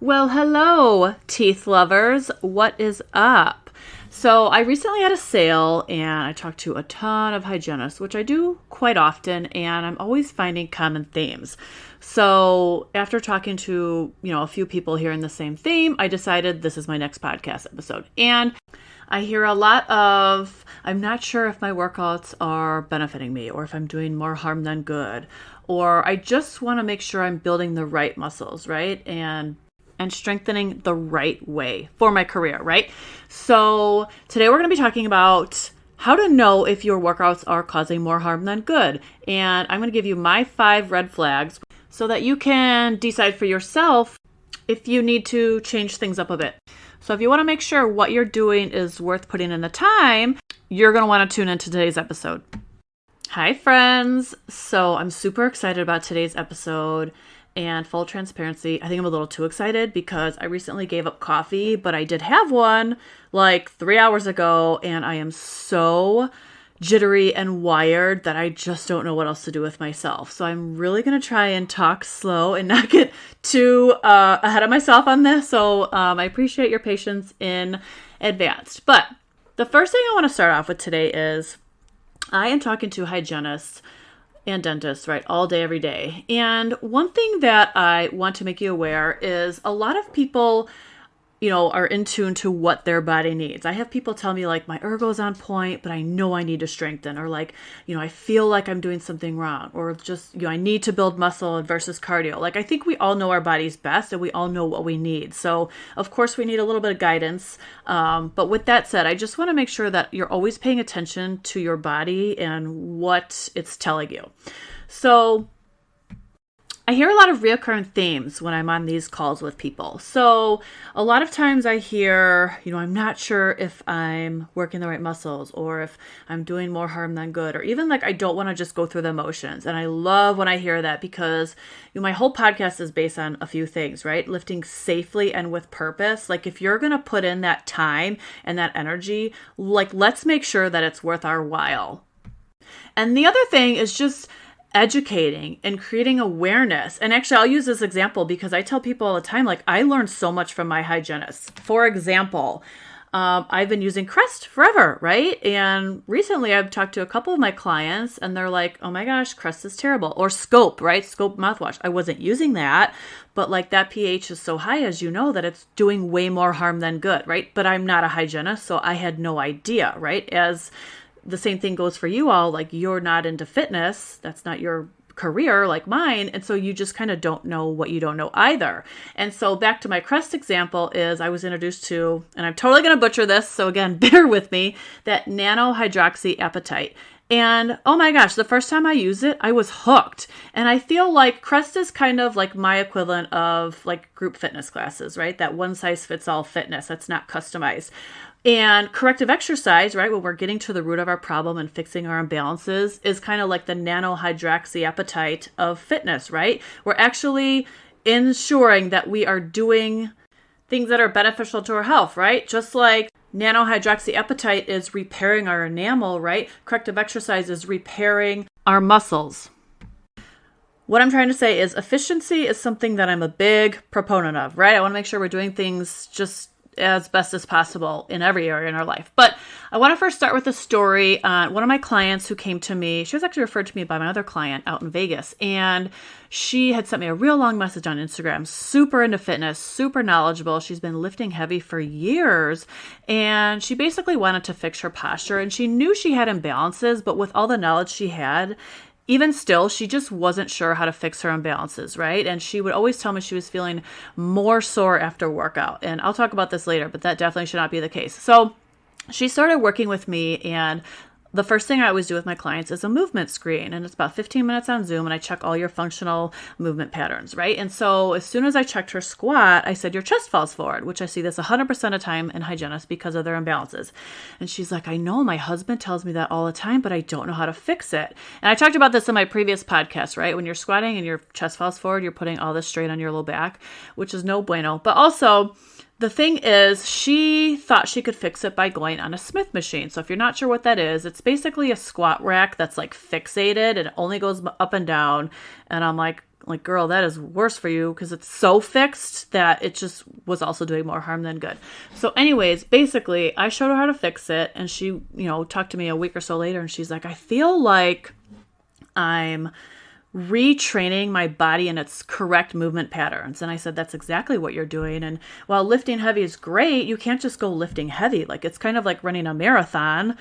Well, hello, teeth lovers. What is up? So I recently had a sale and I talked to a ton of hygienists, which I do quite often, and I'm always finding common themes. So after talking to, a few people hearing the same theme, I decided this is my next podcast episode. And I hear a lot of, I'm not sure if my workouts are benefiting me or if I'm doing more harm than good, or I just want to make sure I'm building the right muscles, right? And strengthening the right way for my career, right? So today we're going to be talking about how to know if your workouts are causing more harm than good. And I'm going to give you my 5 red flags so that you can decide for yourself if you need to change things up a bit. So if you want to make sure what you're doing is worth putting in the time, you're going to want to tune into today's episode. Hi, friends. So I'm super excited about today's episode. And full transparency, I think I'm a little too excited because I recently gave up coffee, but I did have one like 3 hours ago, and I am so jittery and wired that I just don't know what else to do with myself. So I'm really going to try and talk slow and not get too ahead of myself on this. So I appreciate your patience in advance. But the first thing I want to start off with today is I am talking to hygienists and dentists, right, all day, every day. And one thing that I want to make you aware is a lot of people, are in tune to what their body needs. I have people tell me like my ergo's on point, but I know I need to strengthen, or like, I feel like I'm doing something wrong, or just, I need to build muscle versus cardio. Like, I think we all know our bodies best and we all know what we need. So of course we need a little bit of guidance. But with that said, I just want to make sure that you're always paying attention to your body and what it's telling you. So I hear a lot of reoccurring themes when I'm on these calls with people. So a lot of times I hear, I'm not sure if I'm working the right muscles or if I'm doing more harm than good, or even like I don't want to just go through the motions. And I love when I hear that because my whole podcast is based on a few things, right? Lifting safely and with purpose. Like if you're going to put in that time and that energy, like let's make sure that it's worth our while. And the other thing is just educating and creating awareness. And actually, I'll use this example because I tell people all the time, like I learned so much from my hygienist. For example, I've been using Crest forever, right? And recently I've talked to a couple of my clients and they're like, oh my gosh, Crest is terrible. Or Scope, right? Scope mouthwash. I wasn't using that, but like that pH is so high, as you know, that it's doing way more harm than good, right? But I'm not a hygienist, so I had no idea, right? As the same thing goes for you all, like you're not into fitness. That's not your career like mine. And so you just kind of don't know what you don't know either. And so back to my Crest example is I was introduced to, and I'm totally going to butcher this. So again, bear with me, that nanohydroxyapatite. And oh my gosh, the first time I used it, I was hooked. And I feel like Crest is kind of like my equivalent of like group fitness classes, right? That one size fits all fitness that's not customized. And corrective exercise, right, when we're getting to the root of our problem and fixing our imbalances, is kind of like the nanohydroxyapatite of fitness, right? We're actually ensuring that we are doing things that are beneficial to our health, right? Just like nanohydroxyapatite is repairing our enamel, right? Corrective exercise is repairing our muscles. What I'm trying to say is efficiency is something that I'm a big proponent of, right? I want to make sure we're doing things just as best as possible in every area in our life. But I want to first start with a story. One of my clients who came to me, she was actually referred to me by my other client out in Vegas. And she had sent me a real long message on Instagram, super into fitness, super knowledgeable. She's been lifting heavy for years. And she basically wanted to fix her posture. And she knew she had imbalances, but with all the knowledge she had, even still, she just wasn't sure how to fix her imbalances, right? And she would always tell me she was feeling more sore after workout. And I'll talk about this later, but that definitely should not be the case. So she started working with me, and the first thing I always do with my clients is a movement screen, and it's about 15 minutes on Zoom, and I check all your functional movement patterns, right? And so as soon as I checked her squat, I said, your chest falls forward, which I see this 100% of the time in hygienists because of their imbalances. And she's like, I know, my husband tells me that all the time, but I don't know how to fix it. And I talked about this in my previous podcast, right? When you're squatting and your chest falls forward, you're putting all this strain on your low back, which is no bueno. But also, the thing is, she thought she could fix it by going on a Smith machine. So if you're not sure what that is, it's basically a squat rack that's like fixated and it only goes up and down. And I'm like, like, girl, that is worse for you because it's so fixed that it just was also doing more harm than good. So anyways, basically, I showed her how to fix it, and she, talked to me a week or so later, and she's like, I feel like I'm retraining my body in its correct movement patterns. And I said, that's exactly what you're doing. And while lifting heavy is great, you can't just go lifting heavy. Like, it's kind of like running a marathon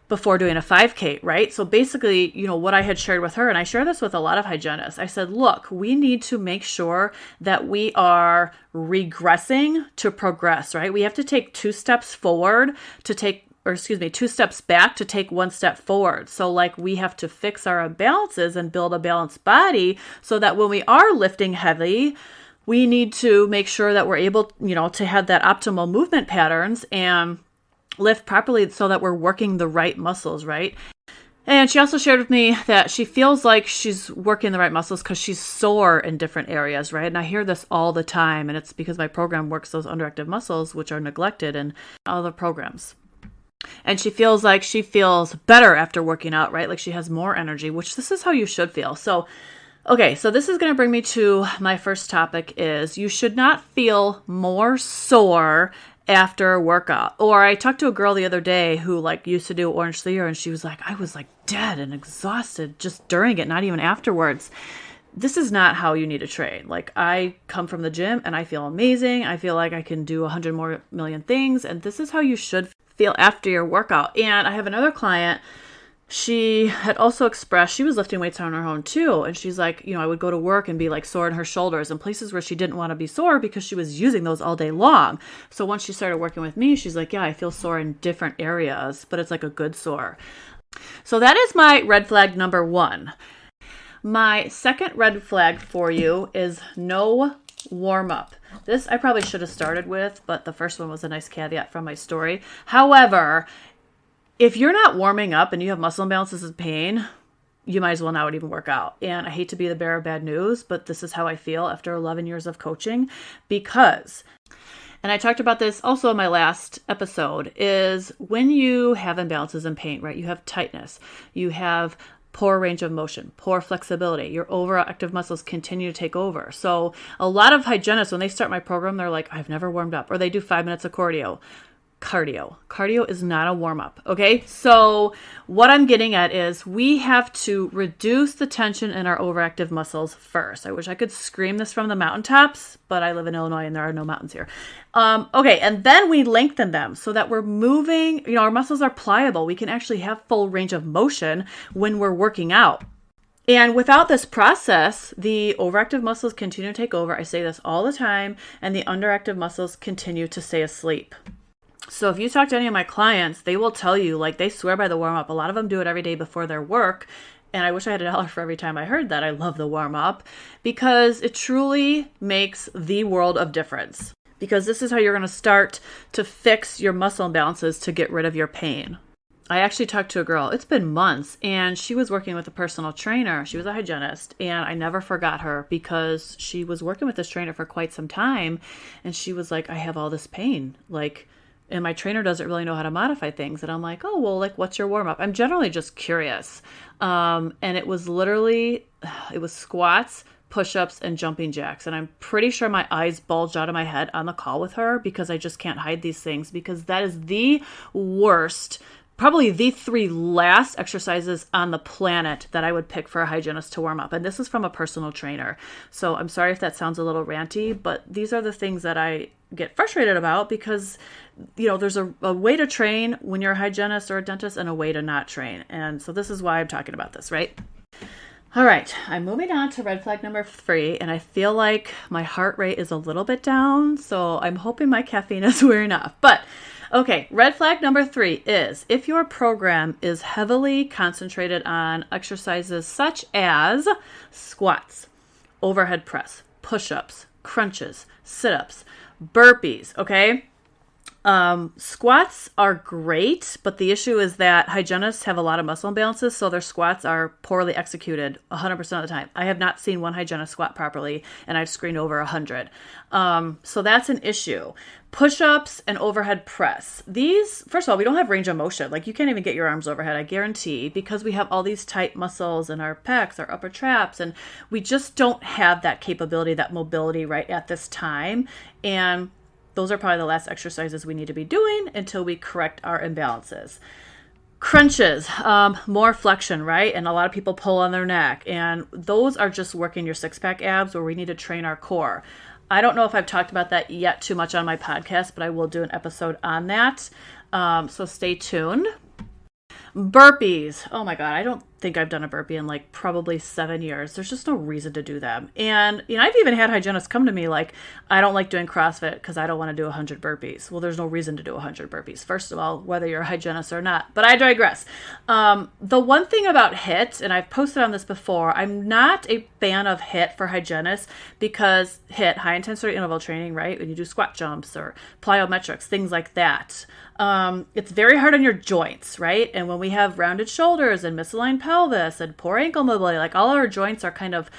before doing a 5K, right? So basically, what I had shared with her, and I share this with a lot of hygienists, I said, look, we need to make sure that we are regressing to progress, right? We have to take 2 steps forward to take, 2 steps back to take 1 step forward. So like, we have to fix our imbalances and build a balanced body so that when we are lifting heavy, we need to make sure that we're able, to have that optimal movement patterns and lift properly so that we're working the right muscles, right? And she also shared with me that she feels like she's working the right muscles because she's sore in different areas, right? And I hear this all the time, and it's because my program works those underactive muscles, which are neglected in other programs. And she feels like she feels better after working out, right? Like she has more energy, which this is how you should feel. So, okay, so this is going to bring me to my first topic is you should not feel more sore after a workout. Or I talked to a girl the other day who used to do Orange Theory, and she was like, I was dead and exhausted just during it, not even afterwards. This is not how you need to train. I come from the gym and I feel amazing. I feel like I can do 100 million things. And this is how you should feel after your workout. And I have another client. She had also expressed, she was lifting weights on her own too. And she's like, I would go to work and be sore in her shoulders and places where she didn't want to be sore because she was using those all day long. So once she started working with me, she's like, yeah, I feel sore in different areas, but it's a good sore. So that is my red flag number 1. My second red flag for you is no warm up. This I probably should have started with, but the first one was a nice caveat from my story. However, if you're not warming up and you have muscle imbalances and pain, you might as well not even work out. And I hate to be the bearer of bad news, but this is how I feel after 11 years of coaching because, and I talked about this also in my last episode, is when you have imbalances and pain, right? You have tightness, you have poor range of motion, poor flexibility. Your overactive muscles continue to take over. So a lot of hygienists, when they start my program, they're like, I've never warmed up, or they do 5 minutes of cardio. Cardio is not a warm-up, okay? So what I'm getting at is we have to reduce the tension in our overactive muscles first. I wish I could scream this from the mountaintops, but I live in Illinois and there are no mountains here. Okay, and then we lengthen them so that we're moving, our muscles are pliable. We can actually have full range of motion when we're working out. And without this process, the overactive muscles continue to take over. I say this all the time, and the underactive muscles continue to stay asleep. So if you talk to any of my clients, they will tell you, they swear by the warm-up. A lot of them do it every day before their work. And I wish I had $1 for every time I heard that. I love the warm-up because it truly makes the world of difference. Because this is how you're going to start to fix your muscle imbalances to get rid of your pain. I actually talked to a girl, it's been months, and she was working with a personal trainer. She was a hygienist, and I never forgot her because she was working with this trainer for quite some time. And she was like, I have all this pain. And my trainer doesn't really know how to modify things. And I'm like, oh, well, what's your warm up? I'm generally just curious. And it was squats, push-ups, and jumping jacks. And I'm pretty sure my eyes bulged out of my head on the call with her because I just can't hide these things because that is the worst, probably the 3 last exercises on the planet that I would pick for a hygienist to warm up. And this is from a personal trainer. So I'm sorry if that sounds a little ranty, but these are the things that I get frustrated about because, there's a way to train when you're a hygienist or a dentist and a way to not train. And so this is why I'm talking about this, right? All right, I'm moving on to red flag number 3, and I feel like my heart rate is a little bit down, so I'm hoping my caffeine is wearing off. But okay, red flag number 3 is if your program is heavily concentrated on exercises such as squats, overhead press, push-ups, crunches, sit-ups, burpees, okay? Squats are great, but the issue is that hygienists have a lot of muscle imbalances, so their squats are poorly executed 100% of the time. I have not seen one hygienist squat properly, and I've screened over 100. So that's an issue. Push-ups and overhead press. These, first of all, we don't have range of motion. Like, you can't even get your arms overhead, I guarantee, because we have all these tight muscles in our pecs, our upper traps, and we just don't have that capability, that mobility right at this time. And those are probably the last exercises we need to be doing until we correct our imbalances. Crunches, more flexion, right? And a lot of people pull on their neck. And those are just working your six-pack abs where we need to train our core. I don't know if I've talked about that yet too much on my podcast, but I will do an episode on that. So stay tuned. Burpees. Oh my God. I don't think I've done a burpee in like probably 7 years. There's just no reason to do them. And, I've even had hygienists come to me like, I don't like doing CrossFit because I don't want to do 100 burpees. Well, there's no reason to do 100 burpees. First of all, whether you're a hygienist or not, but I digress. The one thing about HIIT, and I've posted on this before, I'm not a fan of HIIT for hygienists because HIIT, high intensity interval training, right? When you do squat jumps or plyometrics, things like that. It's very hard on your joints, right? And when we have rounded shoulders and misaligned pelvis and poor ankle mobility, like all our joints are kind of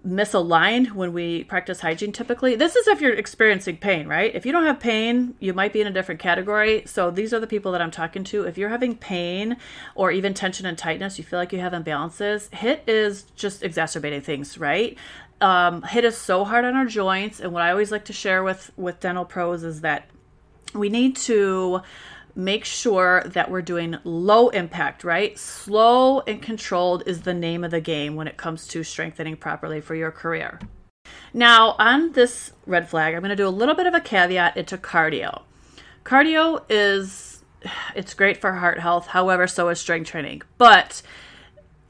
misaligned when we practice hygiene typically. This is if you're experiencing pain, right? If you don't have pain, you might be in a different category. So these are the people that I'm talking to. If you're having pain or even tension and tightness, you feel like you have imbalances, HIIT is just exacerbating things, right? HIIT is so hard on our joints. And what I always like to share with dental pros is that we need to make sure that we're doing low impact, right? Slow and controlled is the name of the game when it comes to strengthening properly for your career. Now, on this red flag, I'm going to do a little bit of a caveat into cardio. Cardio it's great for heart health. However, so is strength training. But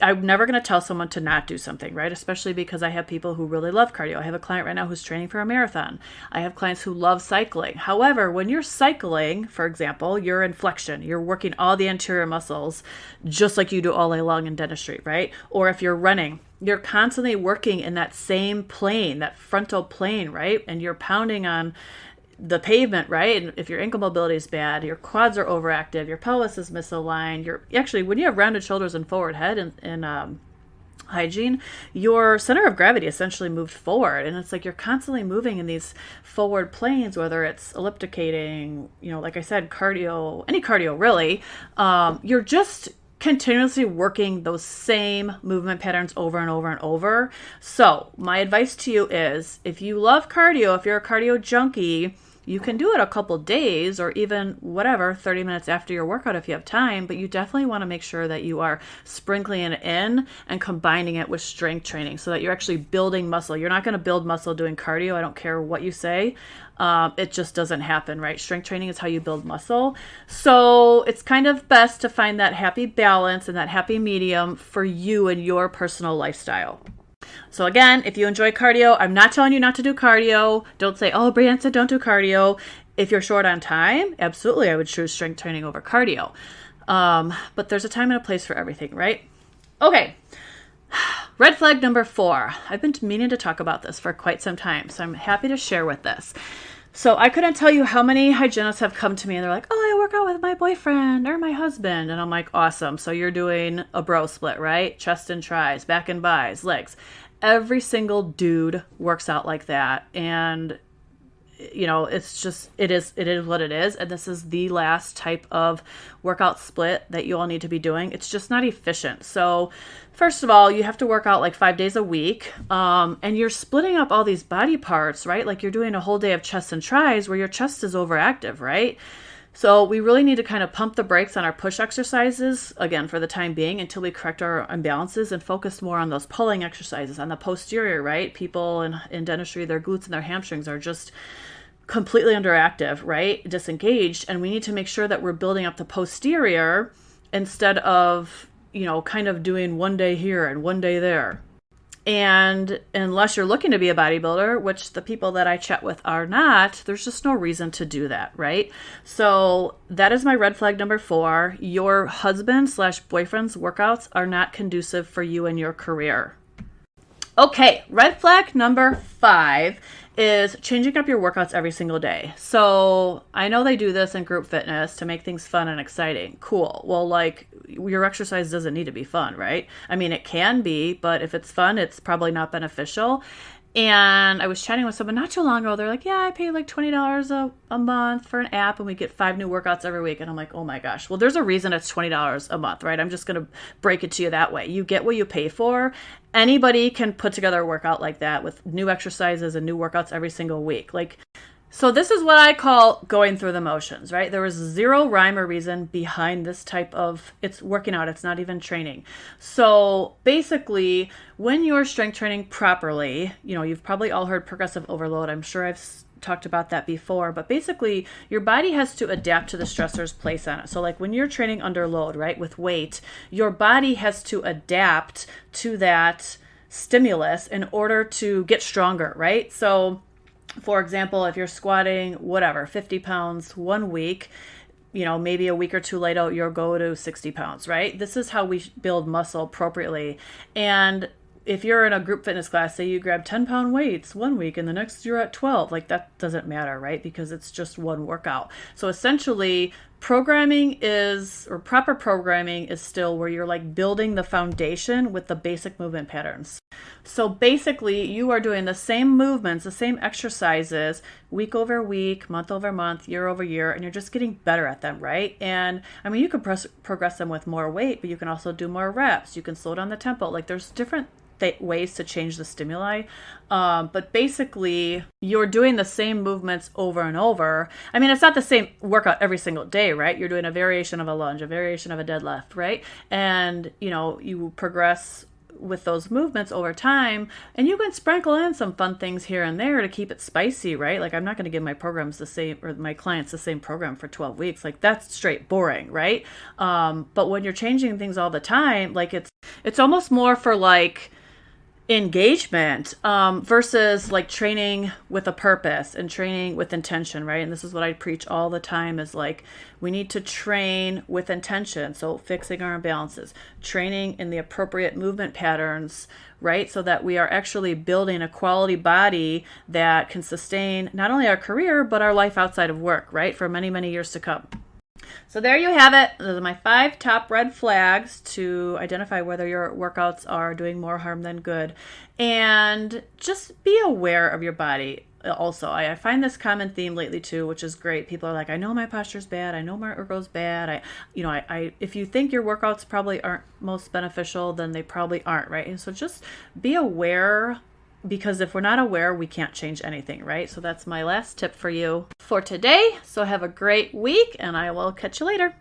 I'm never going to tell someone to not do something, right? Especially because I have people who really love cardio. I have a client right now who's training for a marathon. I have clients who love cycling. However, when you're cycling, for example, you're in flexion. You're working all the anterior muscles just like you do all day long in dentistry, right? Or if you're running, you're constantly working in that same plane, that frontal plane, right? And you're pounding on the pavement, right? And if your ankle mobility is bad, your quads are overactive, your pelvis is misaligned, when you have rounded shoulders and forward head in hygiene, your center of gravity essentially moved forward. And it's like you're constantly moving in these forward planes, whether it's ellipticating, like I said, cardio, any cardio really, you're just continuously working those same movement patterns over and over and over. So my advice to you is, if you love cardio, if you're a cardio junkie, you can do it a couple days or even 30 minutes after your workout if you have time, but you definitely want to make sure that you are sprinkling it in and combining it with strength training so that you're actually building muscle. You're not going to build muscle doing cardio. I don't care what you say. It just doesn't happen, right? Strength training is how you build muscle. So it's kind of best to find that happy balance and that happy medium for you and your personal lifestyle. So again, if you enjoy cardio, I'm not telling you not to do cardio. Don't say, oh, Brianne said don't do cardio. If you're short on time, absolutely, I would choose strength training over cardio. But there's a time and a place for everything, right? Okay. Red flag number 4. I've been meaning to talk about this for quite some time, so I'm happy to share with this. So I couldn't tell you how many hygienists have come to me and they're like, oh, I work out with my boyfriend or my husband. And I'm like, awesome. So you're doing a bro split, right? Chest and tris, back and bis, legs. Every single dude works out like that. And it's just, it is what it is. And this is the last type of workout split that you all need to be doing. It's just not efficient. So first of all, you have to work out like 5 days a week. And you're splitting up all these body parts, right? Like you're doing a whole day of chest and tris where your chest is overactive, right? So we really need to kind of pump the brakes on our push exercises, again, for the time being, until we correct our imbalances and focus more on those pulling exercises on the posterior, right? People in dentistry, their glutes and their hamstrings are just completely underactive, right? Disengaged. And we need to make sure that we're building up the posterior instead of, kind of doing one day here and one day there. And unless you're looking to be a bodybuilder, which the people that I chat with are not, there's just no reason to do that, right? So that is my red flag number 4. Your husband/boyfriend's workouts are not conducive for you and your career. Okay, red flag number 5 is changing up your workouts every single day. So I know they do this in group fitness to make things fun and exciting. Cool. Well, like your exercise doesn't need to be fun, right? I mean, it can be, but if it's fun, it's probably not beneficial. And I was chatting with someone not too long ago. They're like, yeah, I pay like $20 a month for an app and we get 5 new workouts every week. And I'm like, oh my gosh. Well, there's a reason it's $20 a month, right? I'm just going to break it to you that way. You get what you pay for. Anybody can put together a workout like that with new exercises and new workouts every single week. So this is what I call going through the motions, right? There was zero rhyme or reason behind this type of, it's working out, it's not even training. So basically, when you're strength training properly, you've probably all heard progressive overload. I'm sure I've talked about that before, but basically your body has to adapt to the stressors placed on it. So like when you're training under load, right, with weight, your body has to adapt to that stimulus in order to get stronger, right? So for example, if you're squatting, 50 pounds one week, maybe a week or two later, you'll go to 60 pounds, right? This is how we build muscle appropriately. And if you're in a group fitness class, say you grab 10-pound weights one week and the next you're at 12, like that doesn't matter, right? Because it's just one workout. So essentially, proper programming is still where you're like building the foundation with the basic movement patterns. So basically, you are doing the same movements, the same exercises week over week, month over month, year over year, and you're just getting better at them, right? And I mean, you can progress them with more weight, but you can also do more reps. You can slow down the tempo. Like there's different ways to change the stimuli. But basically, you're doing the same movements over and over. I mean, it's not the same workout every single day, right? You're doing a variation of a lunge, a variation of a deadlift, right? And, you progress with those movements over time, and you can sprinkle in some fun things here and there to keep it spicy, right? Like I'm not going to give my programs the same, or my clients the same program for 12 weeks. Like that's straight boring, right? But when you're changing things all the time, like it's almost more for like engagement versus like training with a purpose and training with intention, right? And this is what I preach all the time is like we need to train with intention. So fixing our imbalances, training in the appropriate movement patterns, right? So that we are actually building a quality body that can sustain not only our career, but our life outside of work, right? For many, many years to come. So there you have it. Those are my 5 top red flags to identify whether your workouts are doing more harm than good. And just be aware of your body. Also, I find this common theme lately too, which is great. People are like, I know my posture's bad. I know my ergo's bad. If you think your workouts probably aren't most beneficial, then they probably aren't, right? And so just be aware, because if we're not aware, we can't change anything, right? So that's my last tip for you for today. So have a great week, and I will catch you later.